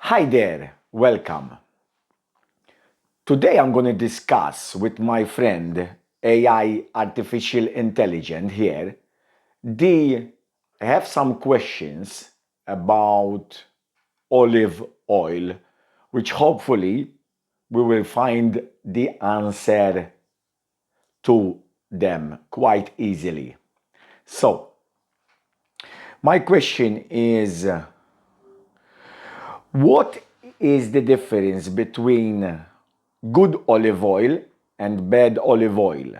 Hi there, welcome. Today I'm going to discuss with my friend AI Artificial Intelligence here. They have some questions about olive oil, which hopefully we will find the answer to them quite easily. So, my question is what is the difference between good olive oil and bad olive oil?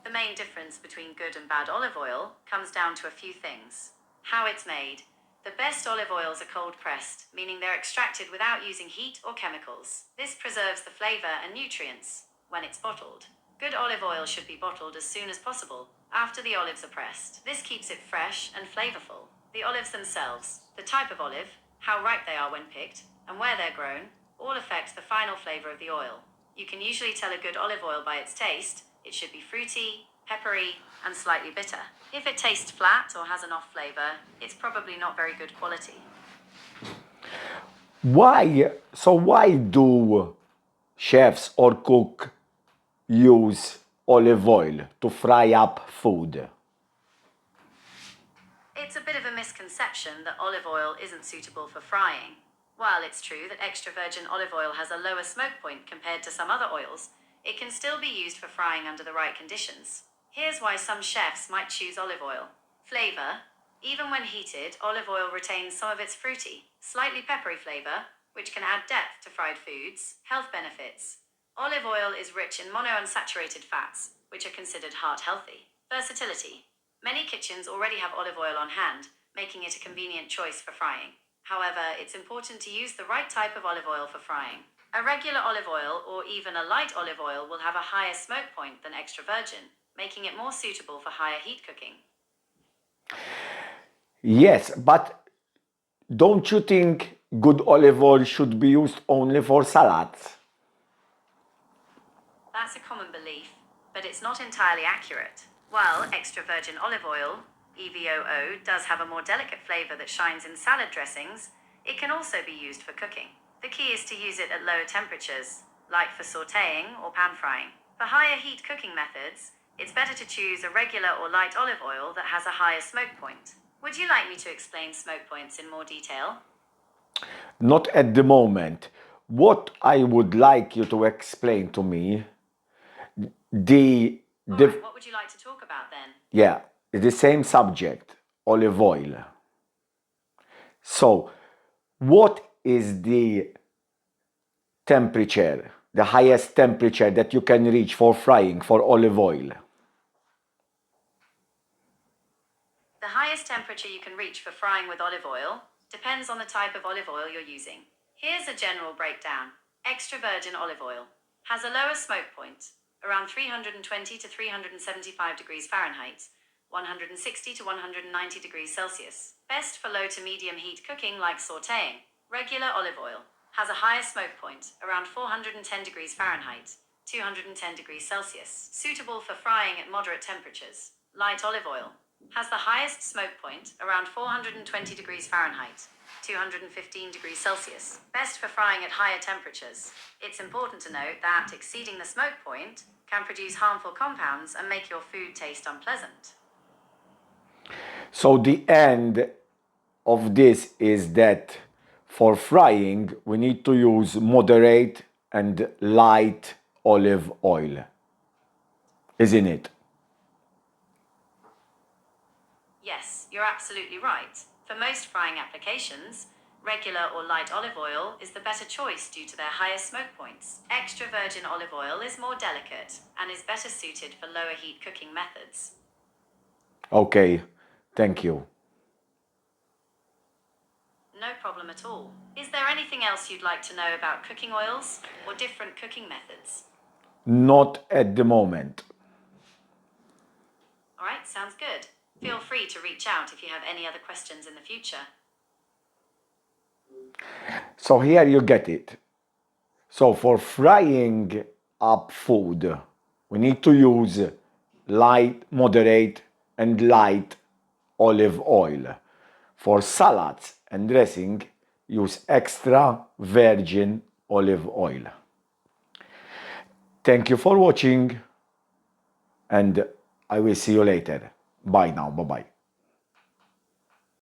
The main difference between good and bad olive oil comes down to a few things. How it's made. The best olive oils are cold pressed, meaning they're extracted without using heat or chemicals. This preserves the flavor and nutrients when it's bottled. Good olive oil should be bottled as soon as possible after the olives are pressed. This keeps it fresh and flavorful. The olives themselves, the type of olive, how ripe they are when picked, and where they're grown, all affect the final flavor of the oil. You can usually tell a good olive oil by its taste. It should be fruity, peppery, and slightly bitter. If it tastes flat or has an off flavor, it's probably not very good quality. Why do chefs or cook use olive oil to fry up food? It's a bit of a misconception that olive oil isn't suitable for frying. While it's true that extra virgin olive oil has a lower smoke point compared to some other oils, it can still be used for frying under the right conditions. Here's why some chefs might choose olive oil. Flavor. Even when heated, olive oil retains some of its fruity, slightly peppery flavor, which can add depth to fried foods. Health benefits. Olive oil is rich in monounsaturated fats, which are considered heart healthy. Versatility. Many kitchens already have olive oil on hand, making it a convenient choice for frying. However, it's important to use the right type of olive oil for frying. A regular olive oil or even a light olive oil will have a higher smoke point than extra virgin, making it more suitable for higher heat cooking. Yes, but don't you think good olive oil should be used only for salads? That's a common belief, but it's not entirely accurate. While extra virgin olive oil, EVOO, does have a more delicate flavor that shines in salad dressings, it can also be used for cooking. The key is to use it at lower temperatures, like for sautéing or pan frying. For higher heat cooking methods, it's better to choose a regular or light olive oil that has a higher smoke point. Would you like me to explain smoke points in more detail? Not at the moment. What I would like you to explain to me, the, Alright, what would you like to talk about then? yeah, the same subject, olive oil. So, what is the temperature, the highest temperature that you can reach for frying for olive oil? The highest temperature you can reach for frying with olive oil depends on the type of olive oil you're using. Here's a general breakdown. Extra virgin olive oil has a lower smoke point, around 320 to 375 degrees Fahrenheit, 160 to 190 degrees Celsius. Best for low to medium heat cooking like sautéing. Regular olive oil has a higher smoke point, around 410 degrees Fahrenheit, 210 degrees Celsius, suitable for frying at moderate temperatures. Light olive oil has the highest smoke point, around 420 degrees Fahrenheit, 215 degrees Celsius, best for frying at higher temperatures. It's important to note that exceeding the smoke point can produce harmful compounds and make your food taste unpleasant. So the end of this is that for frying we need to use moderate and light olive oil, isn't it? Yes, you're absolutely right. For most frying applications, regular or light olive oil is the better choice due to their higher smoke points. Extra virgin olive oil is more delicate and is better suited for lower heat cooking methods. Okay, thank you. No problem at all. Is there anything else you'd like to know about cooking oils or different cooking methods? Not at the moment. All right, sounds good. Feel free to reach out if you have any other questions in the future. So here you get it. So for frying up food, we need to use light, moderate, and light olive oil. For salads and dressing, use extra virgin olive oil. Thank you for watching, and I will see you later. Bye now. Bye-bye.